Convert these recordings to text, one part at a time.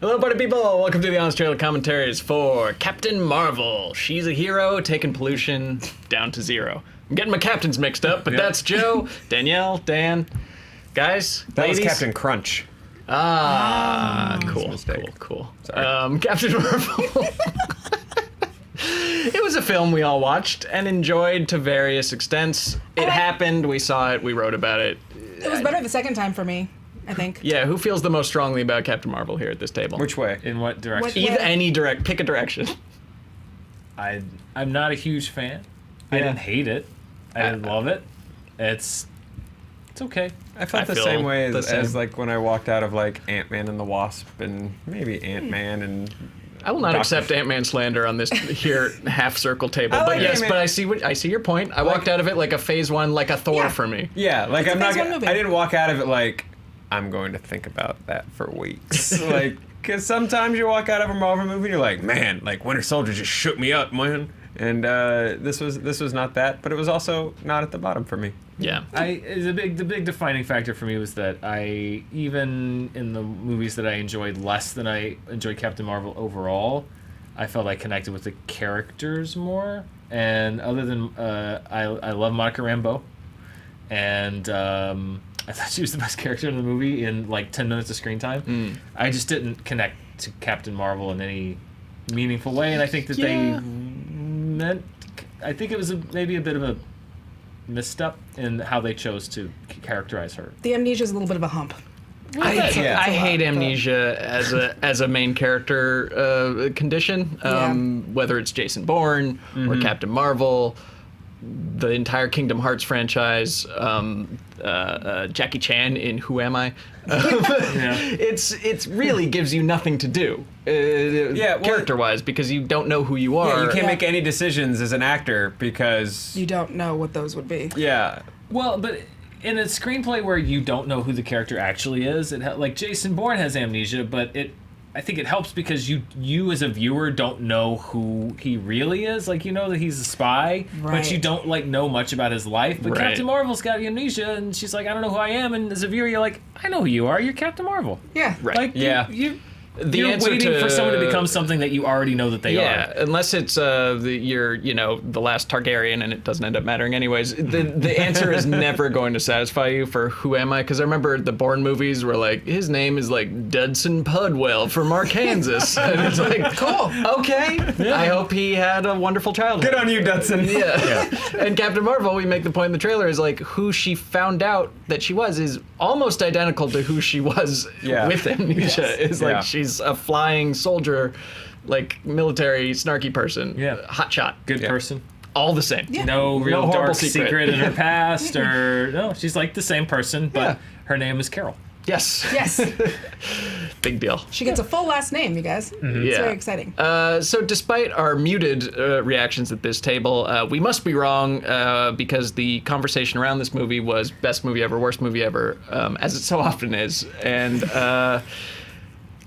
Hello, party people. Welcome to the Honest Trailer Commentaries for Captain Marvel. She's a hero, taking pollution down to zero. I'm getting my captains mixed up, but that's Joe, Danielle, Dan. Guys, that ladies. was Captain Crunch. Cool. Sorry. Captain Marvel. It was a film we all watched and enjoyed to various extents. It happened, we saw it, we wrote about it. It was better the second time for me, I think. Yeah, who feels the most strongly about Captain Marvel here at this table? Which way? In what direction? Pick a direction. I'm not a huge fan. I didn't hate it. I didn't love it. It's okay. I felt the feel same way the same. as like when I walked out of like Ant-Man and the Wasp and maybe Ant-Man and... I will not accept Ant-Man slander on this here half circle table. I like but yes, Ant-Man. but I see your point. I walked out of it like a phase 1, like a Thor for me. Yeah, like It's a I'm not phase 1 movie. I didn't walk out of it like I'm going to think about that for weeks. Like, because sometimes you walk out of a Marvel movie and you're like, man, like Winter Soldier just shook me up, man. And this was not that, but it was also not at the bottom for me. Yeah. The big defining factor for me was that I, even in the movies that I enjoyed less than I enjoyed Captain Marvel overall, I felt I connected with the characters more. And other than I love Monica Rambeau, and I thought she was the best character in the movie in like 10 minutes of screen time. I just didn't connect to Captain Marvel in any meaningful way, and I think that I think it was maybe a bit of a misstep in how they chose to characterize her. The amnesia is a little bit of a hump. I hate amnesia as a main character condition. Whether it's Jason Bourne or Captain Marvel, the entire Kingdom Hearts franchise, Jackie Chan in Who Am I? It's really gives you nothing to do, character-wise, because you don't know who you are. Yeah, you can't make any decisions as an actor because... You don't know what those would be. Yeah. Well, but in a screenplay where you don't know who the character actually is, like Jason Bourne has amnesia, but I think it helps because you as a viewer don't know who he really is. Like, you know that he's a spy, but you don't like know much about his life. But Captain Marvel's got amnesia, and she's like, I don't know who I am. And as a viewer, you're like, I know who you are. You're Captain Marvel. Yeah. Right. Like, you're answer waiting for someone to to- become something that you already know that they are. Yeah, unless it's you're the last Targaryen and it doesn't end up mattering anyways. The answer is never going to satisfy you for Who Am I? Because I remember the Bourne movies were like, his name is like Dudson Pudwell from Arkansas. And it's like, cool, okay. Yeah. I hope he had a wonderful childhood. Good on you, Dudson. Yeah. And Captain Marvel, we make the point in the trailer, is like who she found out that she was is almost identical to who she was with amnesia. Is like she's a flying soldier, like military snarky person. Yeah. Hot shot. Good person. All the same. Yeah. No real horrible dark secret. secret in her past, or no, she's like the same person, but her name is Carol. Yes. Yes. Big deal. She gets a full last name, you guys. It's very exciting. So despite our muted reactions at this table, we must be wrong because the conversation around this movie was best movie ever, worst movie ever, as it so often is. And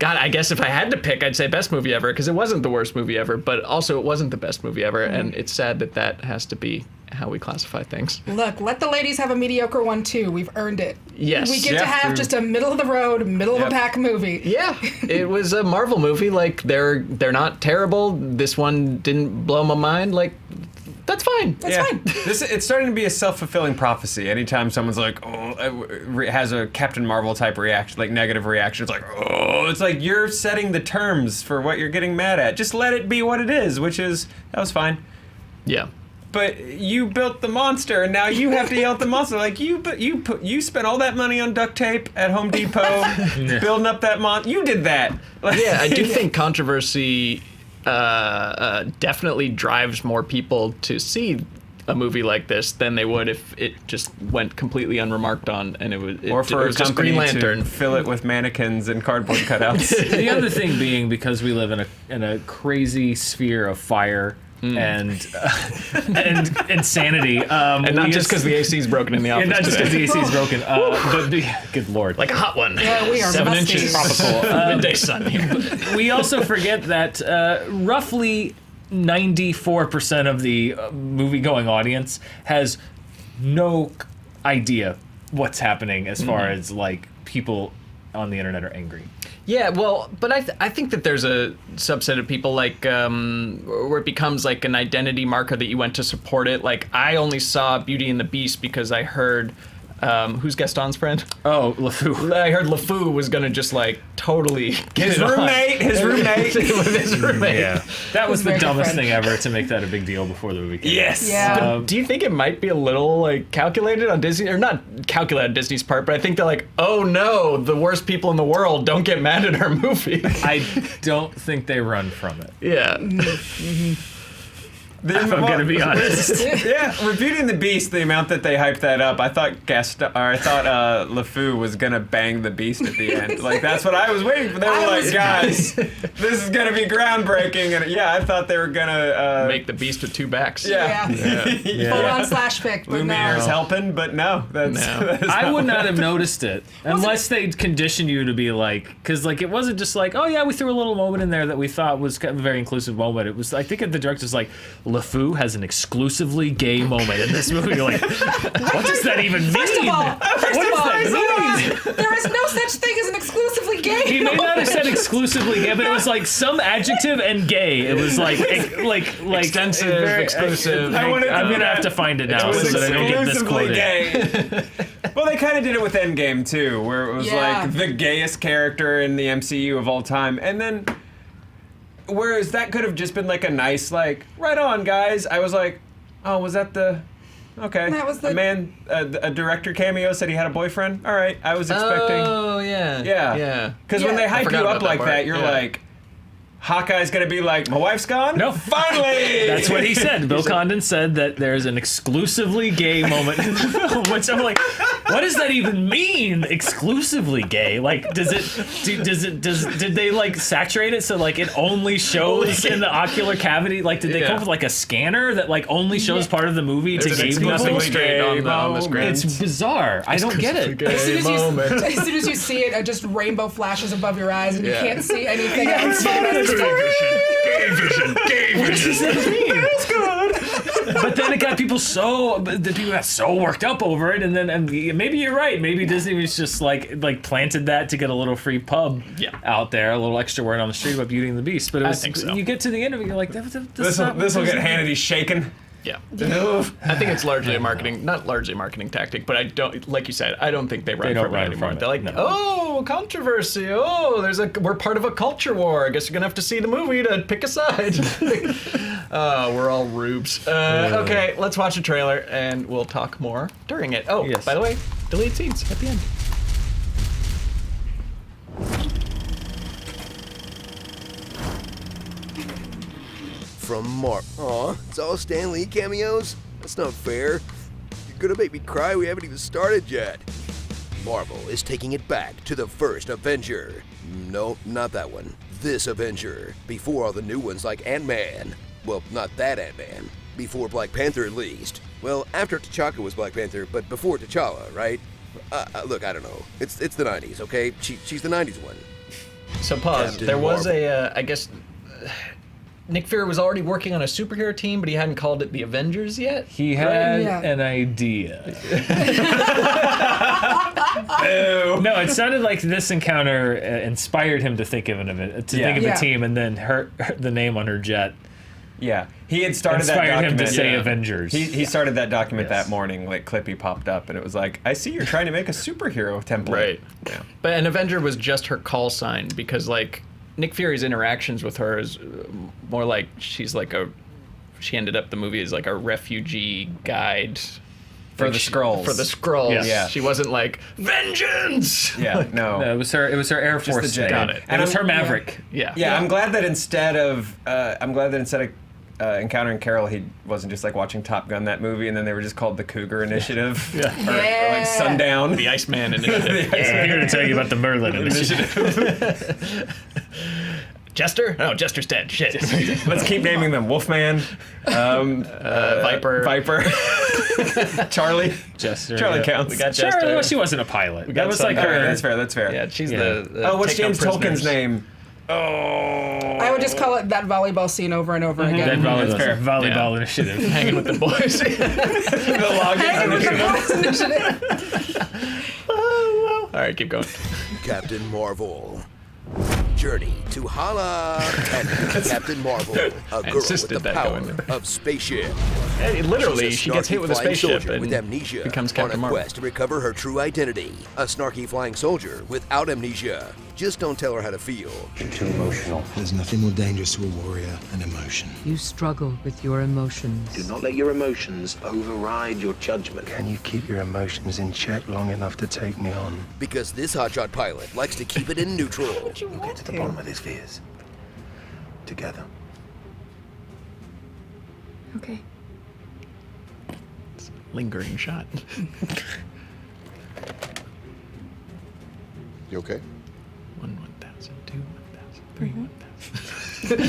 God, I guess if I had to pick, I'd say best movie ever because it wasn't the worst movie ever, but also it wasn't the best movie ever. And it's sad that that has to be how we classify things. Look, let the ladies have a mediocre one too. We've earned it. Yes. We get to have just a middle of the road, middle of a pack movie. Yeah, it was a Marvel movie. Like they're not terrible. This one didn't blow my mind. Like that's fine. That's fine. It's starting to be a self-fulfilling prophecy. Anytime someone's like, has a Captain Marvel type reaction, like negative reaction, it's like you're setting the terms for what you're getting mad at. Just let it be what it is, which is, that was fine. Yeah. But you built the monster, and now you have to yell at the monster. Like you spent all that money on duct tape at Home Depot, building up that monster. You did that. Yeah, I do think controversy definitely drives more people to see a movie like this than they would if it just went completely unremarked on and it was for a just company Green Lantern. to fill it with mannequins and cardboard cutouts. The other thing being because we live in a crazy sphere of fire and insanity, and not just because the AC's broken in the office. and not just because today. the AC is broken, but good lord, Like a hot one. Yeah, we are 7 musty. inches tropical midday sun here. we also forget that roughly 94% of the movie-going audience has no idea what's happening as far as like people on the internet are angry. Yeah, well, but I think that there's a subset of people like where it becomes like an identity marker that you went to support it. Like I only saw Beauty and the Beast because I heard who's Gaston's friend? Oh, LeFou. I heard LeFou was gonna just like totally get His it on. roommate. With his roommate. Yeah, that was the Very good dumbest friend. thing ever to make that a big deal before the movie came out. Yes. Yeah. Do you think it might be a little like calculated on Disney, or not calculated on Disney's part, but I think they're like, oh no, the worst people in the world don't get mad at our movie. I don't think they run from it. Yeah. If I'm gonna be honest. Yeah, with Beauty and the Beast, the amount that they hyped that up, I thought LeFou was gonna bang the Beast at the end. Like that's what I was waiting for. They were like, guys, this is gonna be groundbreaking, and yeah, I thought they were gonna Make the Beast with two backs. Yeah. Full on slash pick, but Lumiere's no. helping, but no, that's. No. That is I would what- not have noticed it unless they'd condition you to be like, because like it wasn't just like, oh yeah, we threw a little moment in there that we thought was kind of a very inclusive moment. It was, I think the director's like, LeFou has an exclusively gay moment in this movie. You're like, what does that even mean? First of all, mean? there is no such thing as an exclusively gay. He may not have said exclusively gay, but it was like some adjective and gay. It was like Extensive, very- exclusive. I wanted to I'm be gonna that. have to find it now It was so that I don't get exclusively misquoted. gay. Well, they kind of did it with Endgame too, where it was Yeah. like the gayest character in the MCU of all time, and then whereas that could have just been like a nice like right on guys. I was like, oh, was that the okay? That was the- a man, a director cameo said he had a boyfriend. All right, I was expecting. Oh yeah. Yeah. Yeah. Because when Yeah. they I hype forgot you about up that like part. that, you're Yeah. like, Hawkeye's gonna be like, my wife's gone? No. Finally! That's what he said. Bill Condon said that there's an exclusively gay moment in the film, which I'm like, what does that even mean? Exclusively gay? Like, did they like saturate it so like it only shows in the ocular cavity? Like, did they Yeah. come up with like a scanner that like only shows part of the movie to There's gay people? nothing straight on the screen. It's bizarre. I don't get it. As soon as you see it, just rainbow flashes above your eyes, and Yeah. you can't see anything else. Gay vision. What does that mean? But then it got people got so worked up over it, and maybe you're right. Maybe Disney was just like planted that to get a little free pub out there, a little extra word on the street about Beauty and the Beast. But it was, think so. you get to the end of it, you're like, this This will get Hannity shaken. Yeah. I think it's largely not largely a marketing tactic, but I don't, like you said, I don't think they run don't from it run anymore. from it, They're like, no. oh, controversy. Oh, we're part of a culture war. I guess you're gonna have to see the movie to pick a side. We're all rubes. Okay, let's watch a trailer and we'll talk more during it. Oh, Yes. by the way, deleted scenes at the end. From Mark. Aw, it's all Stan Lee cameos? That's not fair. You're gonna make me cry, we haven't even started yet. Marvel is taking it back to the first Avenger. No, not that one. This Avenger. Before all the new ones like Ant-Man. Well, not that Ant-Man. Before Black Panther at least. Well, after T'Chaka was Black Panther, but before T'Challa, right? Look, I don't know. It's the 90s, okay? She's the 90s one. So pause. Captain There was Marvel. I guess, Nick Fury was already working on a superhero team, but he hadn't called it the Avengers yet. He had Yeah. an idea. No, it sounded like this encounter inspired him to think of think of Yeah. a team, and then the name on her jet Yeah. He had started that inspired him document. to say Yeah. Avengers. He started that document Yes. that morning, like Clippy popped up, and it was like, I see you're trying to make a superhero template. Right. Yeah. But an Avenger was just her call sign because, like, Nick Fury's interactions with her is more like she ended up the movie as like a refugee guide For the Skrulls. For the Skrulls. Yes. Yeah. She wasn't like vengeance. Yeah, no. No, it was her Air Just Force the jet. name. Got it. And it was her I'm- Maverick. Yeah. Yeah, I'm glad that instead of encountering Carol, he wasn't just like watching Top Gun, that movie, and then they were just called the Cougar Initiative. Or like Sundown. The Iceman Initiative. I'm here to tell you about the Merlin Initiative. Jester? No, Jester's dead. Shit. Let's keep naming them. Wolfman, Viper. Charlie. Jester. Charlie yeah. counts. We got Sure, Jester. well, she wasn't a pilot. got That was like some- her. That's fair. That's fair. Yeah, she's Yeah. the What's take no James Tolkien's prisoners. name? I would just call it that volleyball scene over and over That again. volleyball, fair. volleyball initiative. Hanging with the boys. The login Hanging with the initiative. boys initiative. All right, keep going. Captain Marvel. Journey to Hala and Captain Marvel, a girl with insisted the that go power in there. of spaceship. Hey, literally, She's she gets hit with a flying spaceship soldier and with amnesia becomes on Captain a Marvel. quest to recover her true identity. A snarky flying soldier without amnesia. Just don't tell her how to feel. You're too emotional. There's nothing more dangerous to a warrior than emotion. You struggle with your emotions. Do not let your emotions override your judgment. Can you keep your emotions in check long enough to take me on? Because this hotshot pilot likes to keep it in neutral. We'll get to the bottom of these fears. Together. Okay. Lingering shot. You okay? 1, 1,000, 2, 1,000, 3,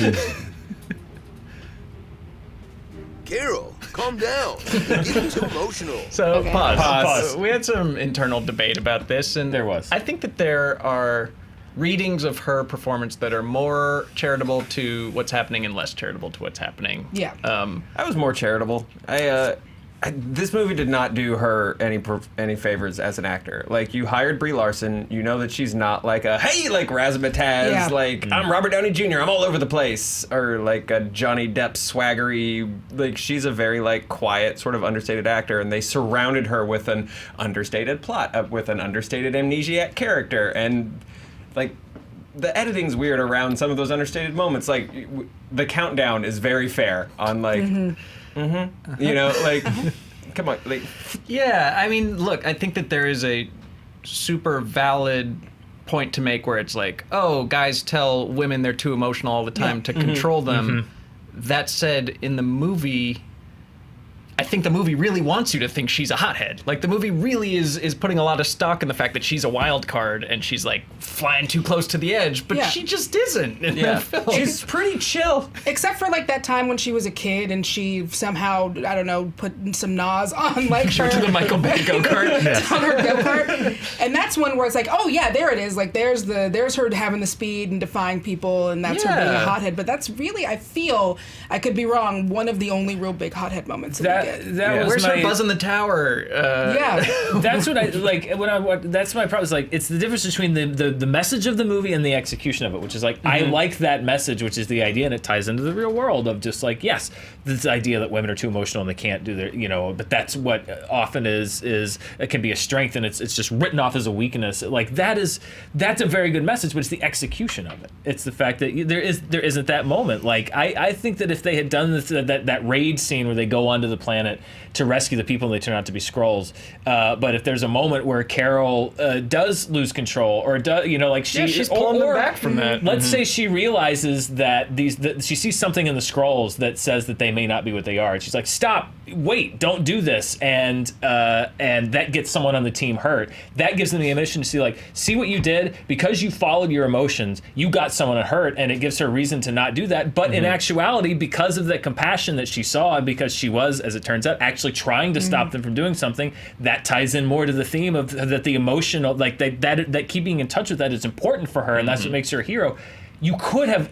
1,000. Carol, calm down. You're getting too emotional. So, Okay. pause. We had some internal debate about this, and There was. I think that there are readings of her performance that are more charitable to what's happening and less charitable to what's happening. Yeah. I was more charitable. This movie did not do her any favors as an actor. Like, you hired Brie Larson, you know that she's not like a hey, like razzmatazz, Yeah. like I'm Robert Downey Jr., I'm all over the place, or like a Johnny Depp swaggery. Like, she's a very like quiet, sort of understated actor, and they surrounded her with an understated plot, with an understated amnesiac character, and like. The editing's weird around some of those understated moments. Like, the countdown is very fair on like, you know, like, come on, like. Yeah, I mean, look, I think that there is a super valid point to make where it's like, oh, guys tell women they're too emotional all the time to control them. That said, in the movie, I think the movie really wants you to think she's a hothead. Like, the movie really is putting a lot of stock in the fact that she's a wild card and she's like flying too close to the edge, but Yeah. she just isn't in that film. She's pretty chill. Except for like that time when she was a kid and she somehow, I don't know, put some Nas on like her, to the Michael Bay go-kart. on her go-kart. And that's one where it's like, oh yeah, there it is. Like there's her having the speed and defying people, and that's her being a Yeah. hothead. But that's really, I feel, I could be wrong, one of the only real big hothead moments that we get. That was Where's my, her buzz in the tower? Yeah. That's what I like that's my problem. Is like, it's the difference between the message of the movie and the execution of it, which is like, I like that message, which is the idea, and it ties into the real world of just like, yes, this idea that women are too emotional and they can't do their, you know, but that's what often is it can be a strength, and it's just written off as a weakness. Like, that's a very good message, but it's the execution of it. It's the fact that there isn't that moment. Like, I think that if they had done this, that raid scene where they go onto the planet to rescue the people and they turn out to be Skrulls, but if there's a moment where Carol does lose control, or does, you know, like she's pulling them back from that. Let's say she realizes that she sees something in the Skrulls that says that they may not be what they are, and she's like, stop, wait, don't do this, and that gets someone on the team hurt. That gives them the ammunition to see, like, see what you did, because you followed your emotions, you got someone hurt, and it gives her reason to not do that. But in actuality, because of the compassion that she saw, and because she was, as it turns out, actually trying to stop them from doing something, that ties in more to the theme of that the emotional, like that keeping in touch with that is important for her, and that's what makes her a hero. You could have.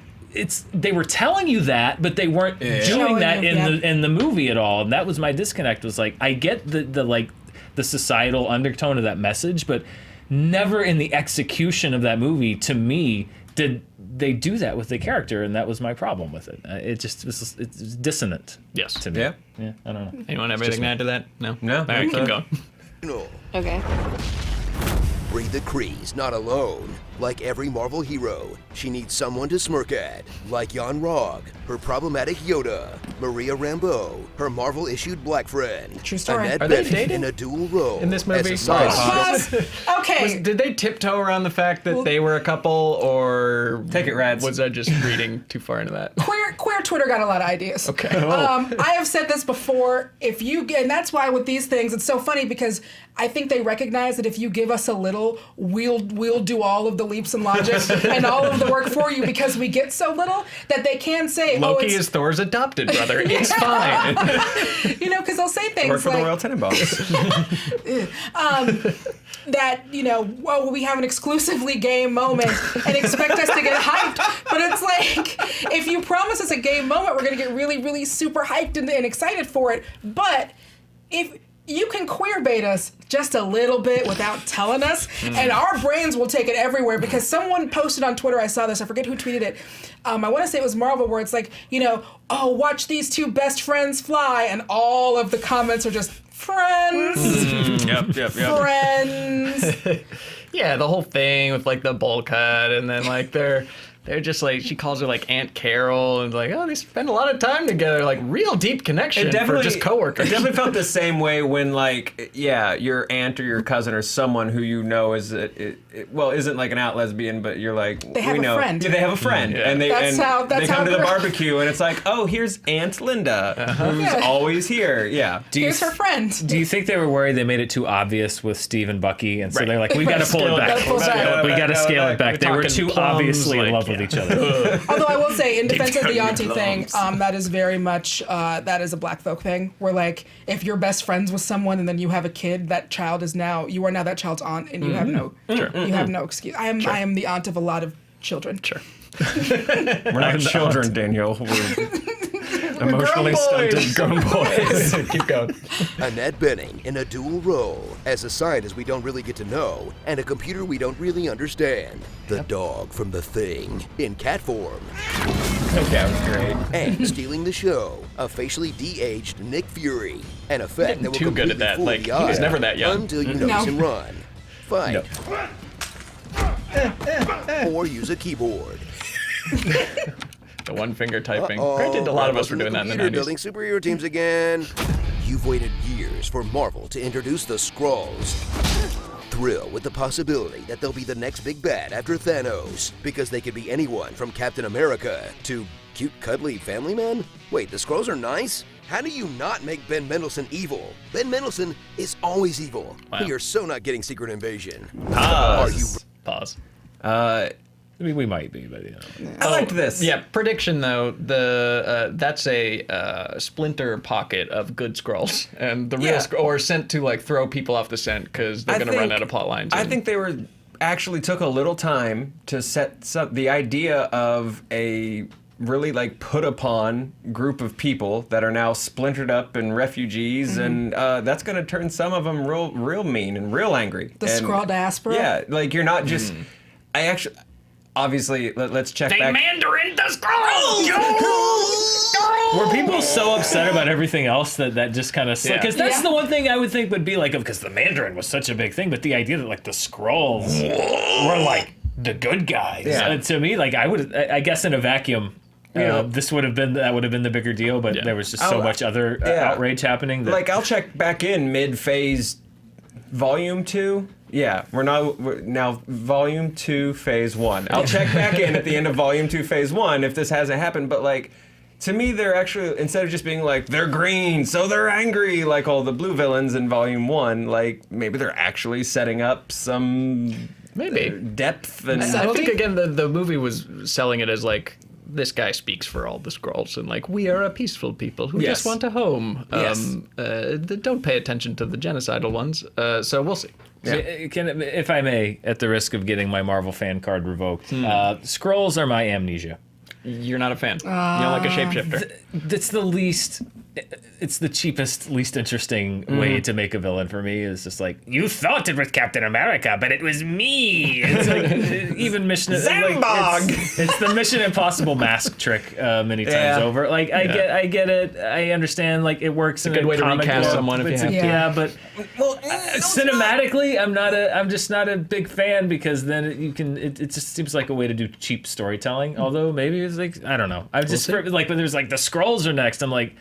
They were telling you that, but they weren't doing Showing that you, in the movie at all. And that was my disconnect. Was like, I get the societal undertone of that message, but never in the execution of that movie, to me, did they do that with the character, and that was my problem with it. It's dissonant. Yes. To me. Yeah. Yeah. I don't know. Anyone have anything to add to that? No? No. All right, keep going. No. Okay. Brie the Kree's not alone. Like every Marvel hero, she needs someone to smirk at. Like Jan Rog, her problematic Yoda. Maria Rambeau, her Marvel-issued black friend. True story. Annette Are they Bening dating? in a dual role. In this movie? As a side Pause. Okay. Did they tiptoe around the fact that they were a couple, or Take it, Rads. was I just reading too far into that? Queer Twitter got a lot of ideas. Okay. I have said this before. And that's why with these things, it's so funny because I think they recognize that if you give us a little, we'll do all of the leaps and logic and all of the work for you, because we get so little that they can say, Loki it's is Thor's adopted brother. It's fine. you know, because they'll say things Work for the like Royal Tenenbaums. that, you know, well, we have an exclusively gay moment and expect us to get hyped. But it's like, if you promise us a gay moment, we're going to get really, really super hyped and excited for it. But if you can queer bait us just a little bit without telling us, and our brains will take it everywhere, because someone posted on Twitter, I saw this, I forget who tweeted it, I want to say it was Marvel, where it's like, oh, watch these two best friends fly, and all of the comments are just, friends, Yep. friends. Yeah, the whole thing with like the bowl cut, and then like they're just like, she calls her like Aunt Carol, and like, oh, they spend a lot of time together, like real deep connection for just coworkers. It definitely felt the same way when like, your aunt or your cousin or someone who you know is isn't like an out lesbian, but you're like, They have a friend. Yeah, they have a friend, and they That's how come to the it works. barbecue, and it's like, oh, here's Aunt Linda, who's Yeah. always here. Yeah. Here's her friend. Do you think they were worried they made it too obvious with Steve and Bucky, and so Right. they're like, we got to pull it back. Gotta pull it back. We got to scale it back. They were talking too plums, obviously in like, love with each other. Although I will say, in defense of the down auntie your thing, lungs. that is very much, that is a black folk thing, where like, if you're best friends with someone and then you have a kid, you are now that child's aunt, and you have no excuse. I am the aunt of a lot of children. Sure. We're not children, Danielle. We're emotionally stunted grown boys. Keep going. Annette Bening in a dual role as a scientist we don't really get to know and a computer we don't really understand. The dog from The Thing in cat form. Okay, that was great. And stealing the show, a facially de-aged Nick Fury. An effect Getting that will too good completely at that. fool Like, the he was eye never that young. until you notice him run, fight, No. or use a keyboard. The one finger typing. Uh-oh, Granted, a lot of us were Marvel's doing that in the computer 90s. building superhero teams again. You've waited years for Marvel to introduce the Skrulls. Thrill with the possibility that they'll be the next big bad after Thanos, because they could be anyone from Captain America to cute, cuddly family man? Wait, the Skrulls are nice? How do you not make Ben Mendelsohn evil? Ben Mendelsohn is always evil. Wow. You're so not getting Secret Invasion. Pause. Pause. I mean, we might be, but I liked this. Yeah, prediction though, that's a splinter pocket of good scrolls, and the real or sent to like throw people off the scent because they're gonna run out of plot lines. I think they actually took a little time to set the idea of a really like put upon group of people that are now splintered up and refugees, and that's going to turn some of them real mean and real angry. The Skrull diaspora? Yeah, like you're not just. Obviously, let's check they back. mandarin the scrolls. were people so upset about everything else that just kind of because that's the one thing I would think would be like, because the Mandarin was such a big thing, but the idea that like the Skrulls were like the good guys, to me, like I guess in a vacuum. This would have been the bigger deal, but there was just so much other outrage happening. Like I'll check back in mid-phase, Volume 2. Yeah, we're now Volume 2, Phase 1. I'll check back in at the end of Volume 2, Phase 1 if this hasn't happened. But like, to me, they're actually, instead of just being like they're green, so they're angry, like all the blue villains in Volume 1, like maybe they're actually setting up some depth and. I think again the movie was selling it as like, this guy speaks for all the Skrulls, and like, we are a peaceful people who just want a home. Don't pay attention to the genocidal ones. So we'll see. Yeah. If I may, at the risk of getting my Marvel fan card revoked, Skrulls are my amnesia. You're not a fan. You don't like a shapeshifter. That's the least. It's the cheapest, least interesting way to make a villain for me. Is just like, you thought it was Captain America, but it was me. It's like even Mission Zambog. It's the Mission Impossible mask trick many times over. Like I get it. I understand. Like it works. It's a good way to recast someone if you have to. Yeah, but cinematically, I'm just not a big fan, because then it just seems like a way to do cheap storytelling. Although maybe it's like, I don't know. I just like when there's like the Skrulls are next. I'm like.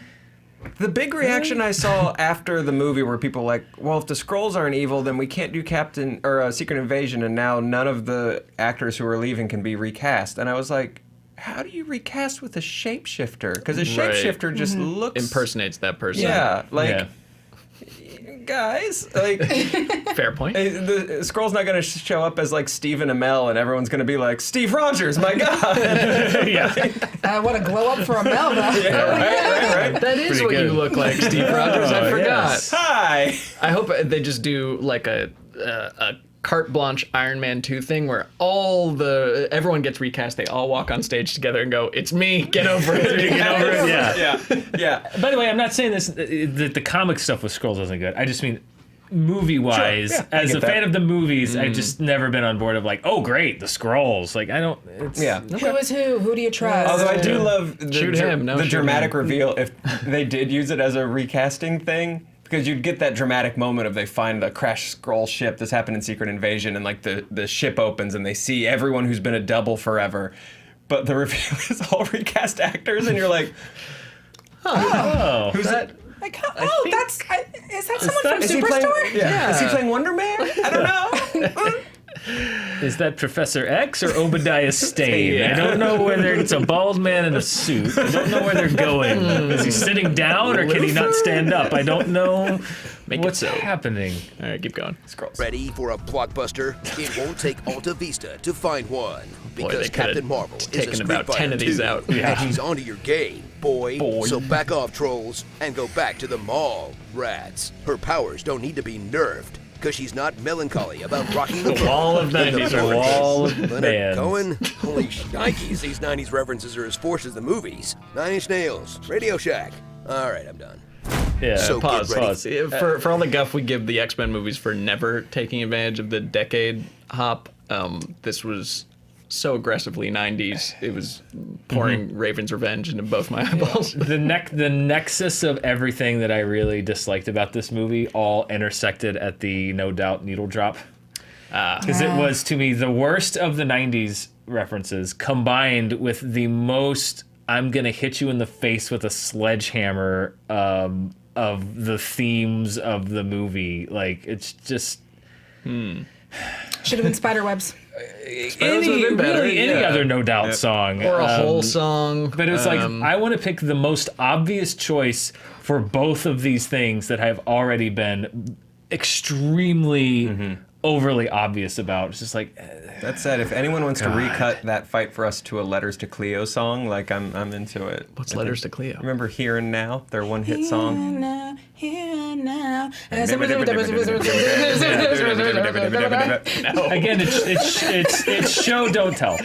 The big reaction I saw after the movie were people like, well, if the Skrulls aren't evil, then we can't do Secret Invasion, and now none of the actors who are leaving can be recast. And I was like, how do you recast with a shapeshifter? Because a shapeshifter just looks... impersonates that person. Yeah, like... Guys, like, fair point. The Skrull's not going to show up as like Stephen Amell, and everyone's going to be like, Steve Rogers, my God. What a glow up for Amell, though. Right. That is pretty what good. You look like, Steve Rogers. I forgot. Yes. Hi. I hope they just do like a carte blanche Iron Man 2 thing where everyone gets recast. They all walk on stage together and go, "It's me. Get over it. Get over it." Yeah. By the way, I'm not saying this that the comic stuff with Skrulls isn't good. I just mean movie-wise, Sure, yeah, as a fan of the movies, I've Mm. just never been on board of like, oh great, the Skrulls. Like I don't. Who is who? Who do you trust? Although I do love the, Shoot him. No, the shoot dramatic him. reveal if they did use it as a recasting thing. Because you'd get that dramatic moment of they find a crashed Skrull ship. This happened in Secret Invasion, and like the ship opens and they see everyone who's been a double forever. But the reveal is all recast actors, and you're like, Oh, who's that? Like, is that someone from Is he playing? Superstore? Yeah. Is he playing Wonder Man? I don't know. is that Professor X or Obadiah Stane? Yeah. I don't know whether it's a bald man in a suit. I don't know where they're going. Is he sitting down or can he not stand up? I don't know. What's happening? All right, keep going. Ready for a blockbuster? It won't take Alta Vista to find one. Boy, Because they could've Captain Marvel is a taken Street about 10 Fighter of these 2, out. and he's onto your game, boy. So back off, trolls, and go back to the mall, rats. Her powers don't need to be nerfed, because she's not melancholy about rocking the Wall of 90s the wall of Leonard bands. Cohen? Holy shnikes, these 90s references are as forced as the movies. Nine Inch Nails, Radio Shack. All right, I'm done. Yeah. So Pause. get ready. Pause. For all the guff we give the X-Men movies for never taking advantage of the decade hop, this was so aggressively 90s. It was pouring Raven's Revenge into both my eyeballs. The nexus of everything that I really disliked about this movie all intersected at the No Doubt needle drop. Because it was, to me, the worst of the 90s references combined with the most I'm going to hit you in the face with a sledgehammer of the themes of the movie. Like, it's just... Should have been Spiderwebs. Any other No Doubt song. Or a whole song. But it was like, I want to pick the most obvious choice for both of these things that have already been extremely overly obvious about. It's just like... That said, if anyone wants to recut that Fight for Us to a Letters to Cleo song, like I'm into it. What's Letters to Cleo? Remember Here and Now, their one-hit song? Here now. Again, it's show, don't tell.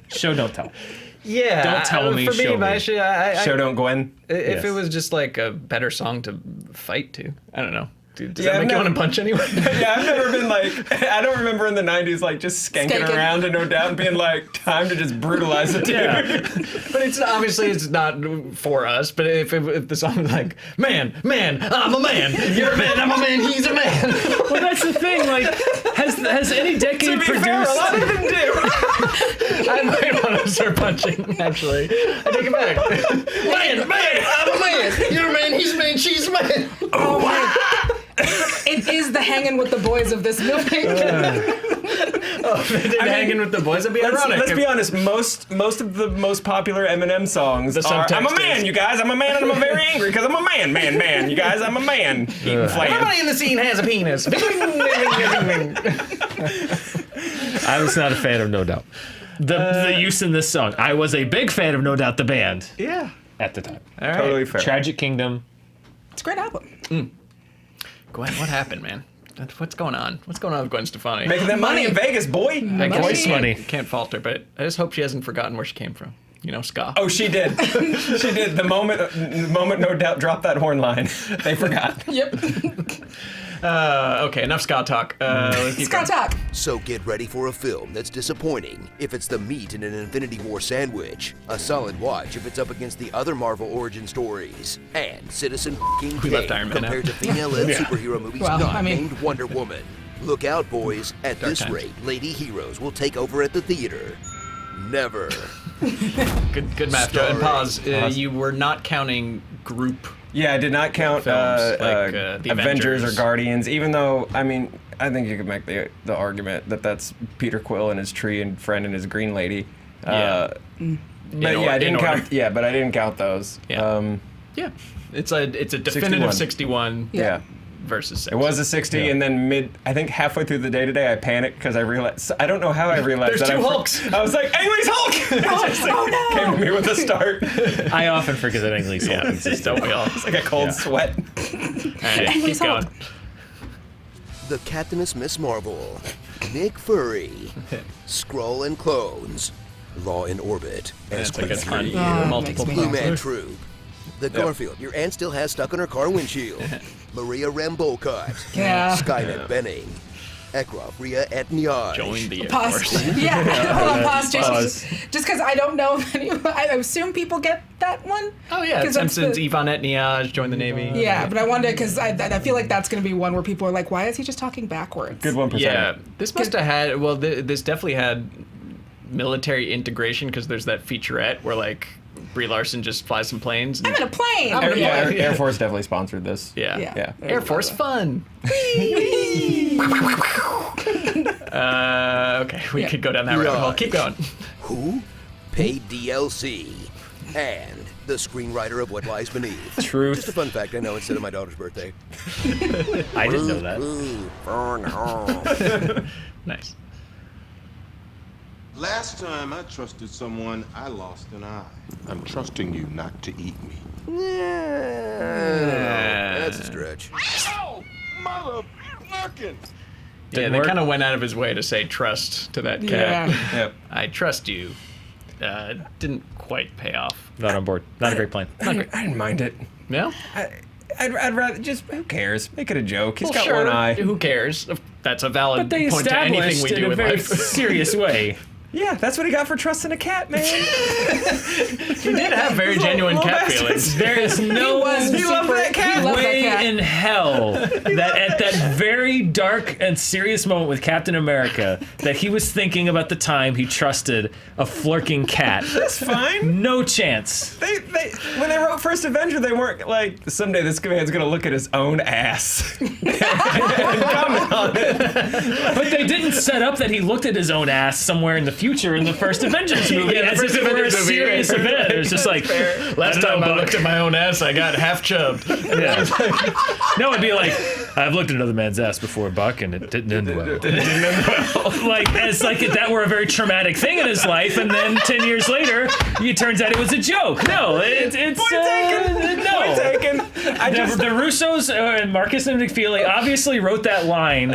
Show, don't tell. Yeah. Don't tell me, For me, show me. Show Don't Gwen? If Yes. it was just like a better song to fight to, I don't know. Does Yeah, that make you I've want to punch anyone? Yeah, I've never been like, I don't remember in the 90s like just skanking around to No Doubt and being like, time to just brutalize a dude. Yeah. But it's obviously it's not for us. But if the song was like, man, I'm a man, you're a man, I'm a man, he's a man. Well, that's the thing. Like, has any decade To be produced? fair, a lot of them do. I might want to start punching. Actually, I take it back. Man, I'm a man, you're a man, he's a man, she's a man. Oh my. It is the hanging with the boys of this movie. If they did hanging with the boys, that'd be ironic. Let's be honest, most of the most popular Eminem songs The are, I'm a subtext man, is- you guys, I'm a man and I'm very angry because I'm a man, you guys, I'm a man. Eating flan. Everybody in the scene has a penis. I was not a fan of No Doubt. The use in this song. I was a big fan of No Doubt the band Yeah. at the time. All right. Totally fair. Tragic Kingdom. It's a great album. Gwen, what happened, man? What's going on? What's going on with Gwen Stefani? Making that money in Vegas, boy. I guess Voice you money. Can't fault her, but I just hope she hasn't forgotten where she came from. You know, ska. Oh, she did. She did. The moment No Doubt dropped that horn line, they forgot. Yep. Okay, enough ska talk. Let's keep Scott going. Talk. So get ready for a film that's disappointing if it's the meat in an Infinity War sandwich, a solid watch if it's up against the other Marvel origin stories, and Citizen Kane We left Iron Man compared out. to female-led superhero movies Well, not I mean- named Wonder Woman. Look out, boys. At this times. rate, lady heroes will take over at the theater. Never. Good math, Joe. And pause. You were not counting group. Yeah, I did not count Films like, the Avengers or Avengers. Guardians, even though, I mean, I think you could make the argument that that's Peter Quill and his tree and friend and his green lady. Yeah. But yeah, I didn't count. Yeah, but I didn't count those. Yeah. Yeah. It's a definitive 61 Yeah. versus 6. It was a 60, and then I think halfway through the day today, I panicked because I realized, I don't know how I realized There's that two Hulks. I was like, Ang Lee's Hulk! It just came to me with a start. It's I often forget that Ang Lee's Hulk exists. Don't we all? like a cold sweat. All right, keep Lee's going. Hulk. the Captainess Miss Marvel, Nick Fury, Skrull and Clones, Law in Orbit, That's like a ton. Oh, Multiple makes me Blue happy. Man Troop, the Garfield your aunt still has stuck on her car windshield, Maria Rambo-Cut, Yeah. Skynet Benning, Ekrov Rhea et Nyaj. Join the Air Pause. Force. Yeah, hold on, pause, Jason. Pause. Just because I don't know if I assume people get that one. Oh yeah, 'Cause that's Simpsons, the- Yvonne Niage, join the Navy. Yeah, but I wonder because I feel like that's going to be one where people are like, why is he just talking backwards? Good 1%. Yeah, this must have had. Well, this definitely had military integration because there's that featurette where like Brie Larson just flies some planes. And, I'm in a plane. Air Force definitely sponsored this. yeah. Yeah. Air Force fun. Okay, we could go down that rabbit hole. Keep going. Who? Paid DLC. And the screenwriter of What Lies Beneath. Truth. Just a fun fact I know instead of my daughter's birthday. I didn't know that. Ooh, burn home. Nice. Last time I trusted someone, I lost an eye. I'm trusting you not to eat me. Yeah, that's a stretch. Oh, mother fucking! Yeah, they kind of went out of his way to say trust to that cat. Yeah. Yep. I trust you. Didn't quite pay off. Not on board. Not a great plan. I didn't mind it. No? I'd rather just, who cares? Make it a joke. He's Well, got sure. one eye. Who cares? That's a valid But they point to anything established we do in a in very life. serious way. Yeah, that's what he got for trusting a cat, man. He did have very genuine little cat bastards. feelings. There is no You love that cat? way cat. in hell that at that very dark and serious moment with Captain America that he was thinking about the time he trusted a flirking cat. That's fine. No chance. They when they wrote First Avenger, they weren't like, someday this man's gonna look at his own ass and comment on it. But they didn't set up that he looked at his own ass somewhere in the future in the first Avengers movie Yeah, the as first if it were a Avengers movie. serious event. It was just like, Last time I Buck. looked at my own ass, I got half chubbed. Yeah. No, it'd be like, I've looked at another man's ass before, Buck, and it didn't end well. Like, as like if that were a very traumatic thing in his life, and then 10 years later, it turns out it was a joke. No, it's Point taken. no. Point taken. The Russos and Marcus and McFeely obviously wrote that line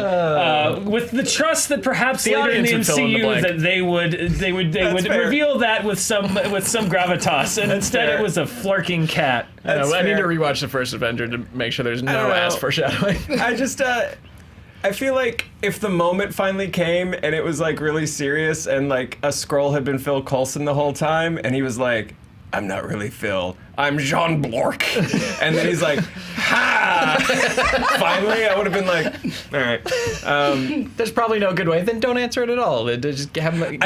with the trust that perhaps The later in the audience would fill in the MCU blank. that they would fair. reveal that with some gravitas, and instead fair. it was a flirking cat. I need fair. to rewatch the first Avenger to make sure there's don't no know. ass foreshadowing. I just, I feel like if the moment finally came and it was like really serious and like a Skrull had been Phil Coulson the whole time and he was like, I'm not really Phil, I'm Jean Blork. And then he's like, ha! Finally, I would have been like, all right. There's probably no good way. Then don't answer it at all. Just have an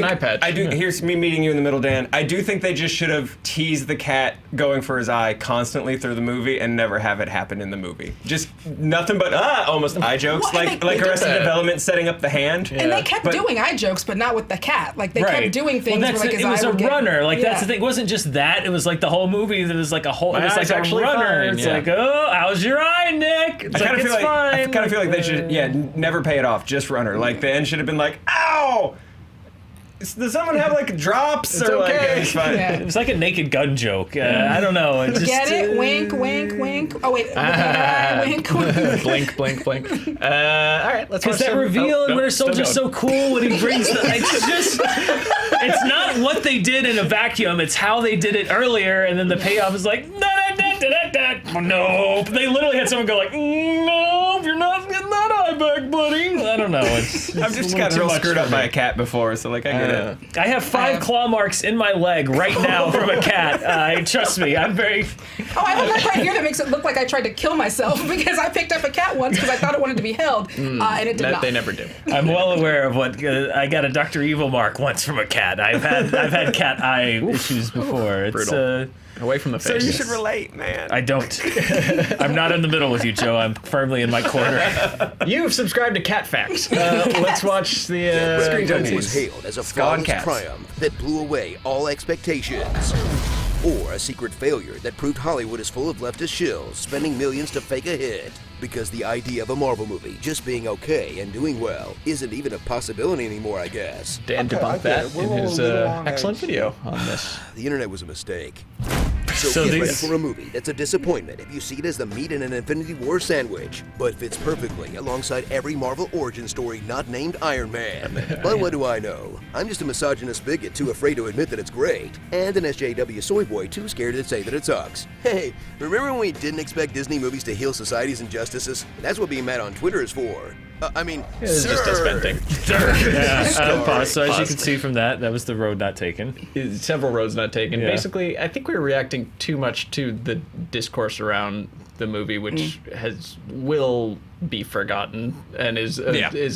eye patch. I do. Here's me meeting you in the middle, Dan. I do think they just should have teased the cat going for his eye constantly through the movie and never have it happen in the movie. Just nothing but almost eye jokes, Well, like they did Arrested that. Development setting up the hand. And they kept But- doing eye jokes, but not with the cat. Like they kept doing things Well, where like his it was eye a would get, runner. Like that's the Yeah. thing. It wasn't just that. It was like the whole movie. There was like a whole. My It was like eye's a actually runner. fine, It's yeah. like, oh, how's your eye, Nick? It's I kind of feel like fine. I kind of feel like they should, never pay it off. Just runner. Like the end should have been like, ow. Does someone have like drops or like? okay. It's fine. Yeah. It was like a naked gun joke. I don't know. It just, Get it? Wink, wink, wink. Oh wait, wink, wink. blink, blink, blink. All right, let's watch Because that some- reveal oh, in no, Winter still Soldier's going. so cool when he brings the. It's just. It's not what they did in a vacuum. It's how they did it earlier, and then the payoff is like. Nope. They literally had someone go like, nope, you're not getting that eye back, buddy. I don't know. I've just gotten real screwed up by a cat before, so like I get it. I have 5 claw marks in my leg right now from a cat. Trust me, I'm very. Oh, I have a mark right here that makes it look like I tried to kill myself because I picked up a cat once because I thought it wanted to be held, and it did That not. they never do. I'm well aware of what I got a Dr. Evil mark once from a cat. I've had cat eye issues before. It's Brutal. Away from the So face. you should relate, man. I don't. I'm not in the middle with you, Joe. I'm firmly in my corner. You've subscribed to Cat Facts. Let's watch the Screen It was junkies. hailed as a Scone flawless cats. triumph that blew away all expectations. Or a secret failure that proved Hollywood is full of leftist shills spending millions to fake a hit. Because the idea of a Marvel movie just being okay and doing well isn't even a possibility anymore, I guess. Dan debunked that in his excellent video on this. The internet was a mistake. So get ready for a movie that's a disappointment if you see it as the meat in an Infinity War sandwich, but fits perfectly alongside every Marvel origin story not named Iron Man. But what do I know? I'm just a misogynist bigot too afraid to admit that it's great, and an SJW soy boy too scared to say that it sucks. Hey, remember when we didn't expect Disney movies to heal society's injustices? That's what being mad on Twitter is for. It's just us venting. Pause. So as you can see from that was the road not taken. Several roads not taken. Yeah. Basically, I think we were reacting too much to the discourse around the movie, which will be forgotten and is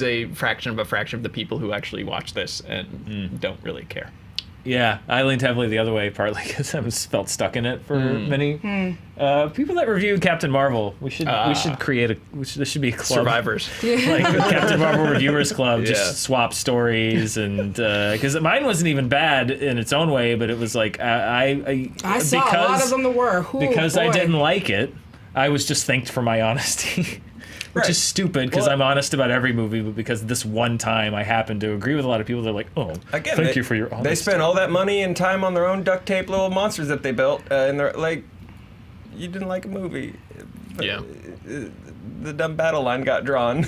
a fraction of the people who actually watch this and don't really care. Yeah, I leaned heavily the other way, partly because I was felt stuck in it for many people that review Captain Marvel. We should create there should be a club. Survivors. Like Captain Marvel Reviewers Club, just swap stories, and because mine wasn't even bad in its own way, but it was like I saw a lot of them that were. Because I didn't like it, I was just thanked for my honesty. Which is stupid because I'm honest about every movie, but because this one time I happen to agree with a lot of people, they're like, "Oh, thank you for your honesty." They spent all that money and time on their own duct tape little monsters that they built, and they're like, "You didn't like a movie." Yeah. The dumb battle line got drawn.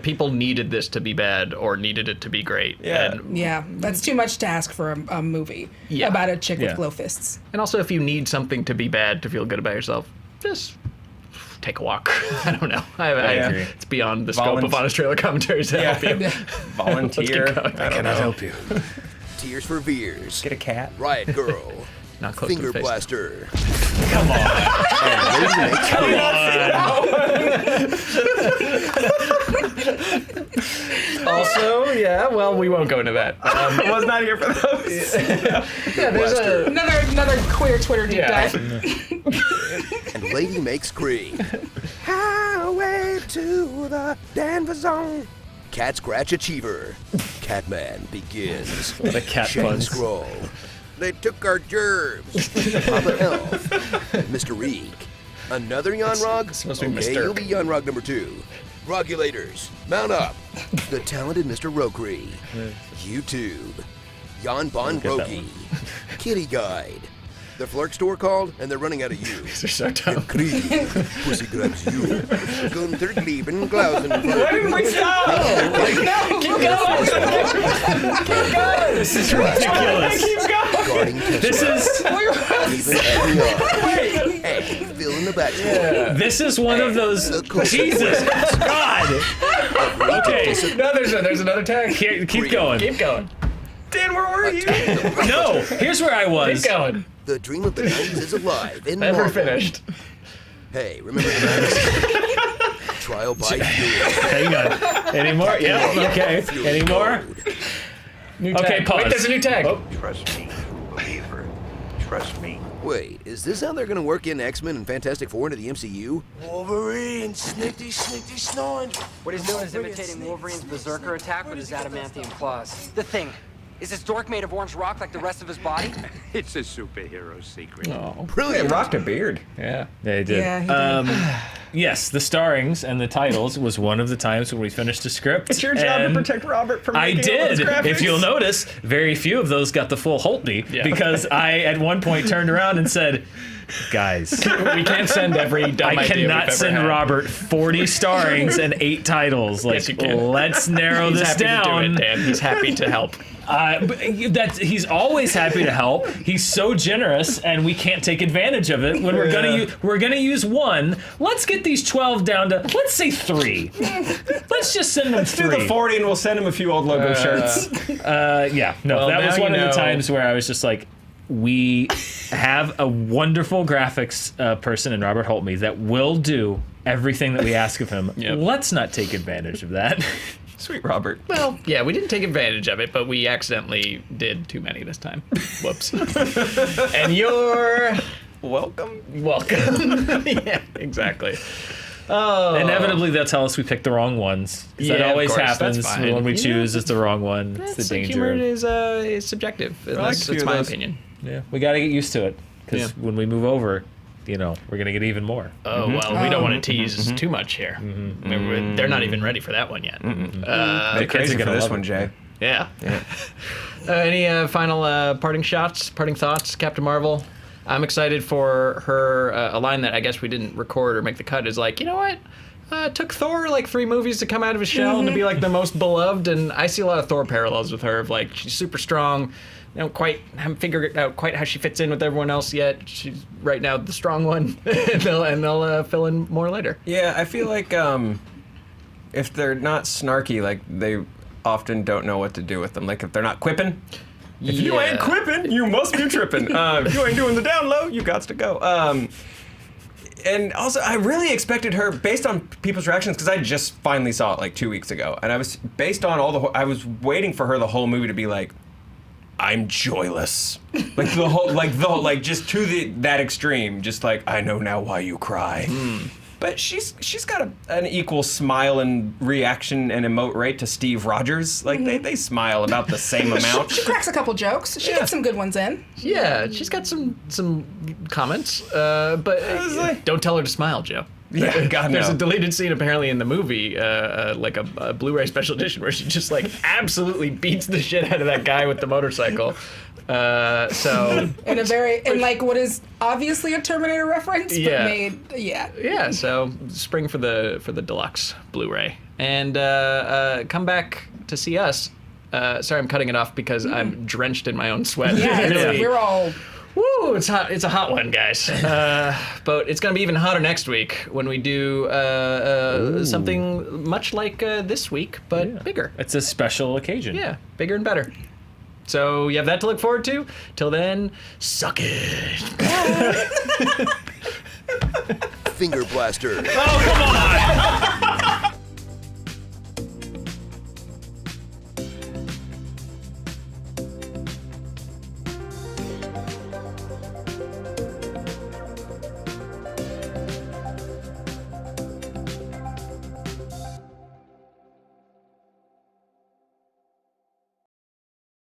People needed this to be bad or needed it to be great. Yeah. That's too much to ask for a movie about a chick with glow fists. And also, if you need something to be bad to feel good about yourself, just take a walk. I don't know. I agree. It's beyond the scope of Honest Trailer commentaries to help you. Volunteer. I cannot help you. Tears for Fears. Get a cat. Riot Girl. Not close Finger to the face. Blaster. Come on. Also, we won't go into that. I was not here for those. There's Another queer Twitter deep dive. And Lady Makes Scream. Highway to the Denver Zone. Cat Scratch Achiever. Catman Begins. The cat Shane puns. Scroll. They took our gerbs. Papa Elf. Mr. Reek. Another Jan Rog? supposed to be Okay, Mr. you'll be Jan Rog number 2. Rogulators. Mount up. The talented Mr. Rokri. YouTube. Jan Bon Rogi. Kitty Guide. The Flirt store called, and they're running out of you. They're so dumb. Krieg. Pussy grabs you. Gunther Gleben Glausen. Why didn't we stop? Keep going. This is ridiculous. Guarding This is even every Hey, fill in the back. this is one of those. Jesus God. Okay. No, there's another tag. Keep going. Keep going. Dan, where were you? No, here's where I was. Keep going. The dream of the 90s is alive in Never Marvel. finished. Hey, remember the 90s? Trial by Fury. Hang on. Any more? Yeah. Okay. Any more? New Okay, tag. pause. Wait, there's a new tag. Oh. Trust me, believer. Trust me. Wait, is this how they're gonna work in X-Men and Fantastic Four into the MCU? Wolverine, snitty, snoring. What he's doing is imitating Wolverine's berserker attack with his adamantium claws. The thing, is his dork made of orange rock like the rest of his body? It's a superhero secret. Oh. Brilliant. Rocked a beard. Yeah. They did. Yeah, he did. Yes, the starrings and the titles was one of the times when we finished the script. It's your job to and protect Robert from I making all those did. graphics. If you'll notice, very few of those got the full Holtby because I at one point turned around and said, guys, We can't send every dumb I idea we've cannot ever send had. Robert 40 starrings and 8 titles. Like, Yes, you can. let's narrow He's this happy down. to do it, Dan. He's happy to help. But he's always happy to help. He's so generous, and we can't take advantage of it when we're gonna use one. Let's get these 12 down to let's say 3. Let's just send them 3. Do the 40 and we'll send him a few old logo shirts. Yeah, no, Well, that was now one you of the know. times where I was just like, we have a wonderful graphics person in Robert Holtby that will do everything that we ask of him. Yep. Let's not take advantage of that. Sweet Robert. Well, yeah, we didn't take advantage of it, but we accidentally did too many this time. Whoops. And you're Welcome. welcome. Yeah, exactly. Oh. Inevitably, they'll tell us we picked the wrong ones. 'Cause that Yeah, of always course, happens. that's The fine. one we Yeah. choose is the wrong one. It's the That's like danger. humor is subjective. like That's a few of my those. opinion. Yeah, we got to get used to it because Yeah. when we move over, we're gonna get even more. Oh, well, we don't want to tease too much here. They're not even ready for that one yet. They're kids crazy are for gonna this love one, it. Jay. Yeah. Any final parting shots, parting thoughts, Captain Marvel? I'm excited for her. A line that I guess we didn't record or make the cut is like, you know what? It took Thor like 3 movies to come out of his shell and to be like the most beloved, and I see a lot of Thor parallels with her. Of like, she's super strong. Haven't figured out quite how she fits in with everyone else yet. She's right now the strong one, and they'll fill in more later. Yeah, I feel like if they're not snarky, like they often don't know what to do with them. Like if they're not quipping. If you ain't quipping, you must be tripping. If you ain't doing the down low, you got to go. And also, I really expected her, based on people's reactions, because I just finally saw it like 2 weeks ago, and I was based on I was waiting for her the whole movie to be like, I'm joyless, like just to that extreme, just like I know now why you cry. But she's got an equal smile and reaction and emote rate to Steve Rogers. Like they smile about the same amount. She cracks a couple jokes. She gets some good ones in. Yeah, she's got some comments, but don't tell her to smile, Joe. Yeah, God, There's no. a deleted scene apparently in the movie, like a Blu-ray special edition, where she just like absolutely beats the shit out of that guy with the motorcycle. In like what is obviously a Terminator reference, but made Yeah, so spring for the deluxe Blu-ray, and come back to see us. Sorry, I'm cutting it off because I'm drenched in my own sweat. Yeah, Really. we're all. Woo, it's hot. It's a hot one, guys. But it's going to be even hotter next week when we do something much like this week, but bigger. It's a special occasion. Yeah, bigger and better. So you have that to look forward to. Till then, suck it. Finger blaster. Oh, come on!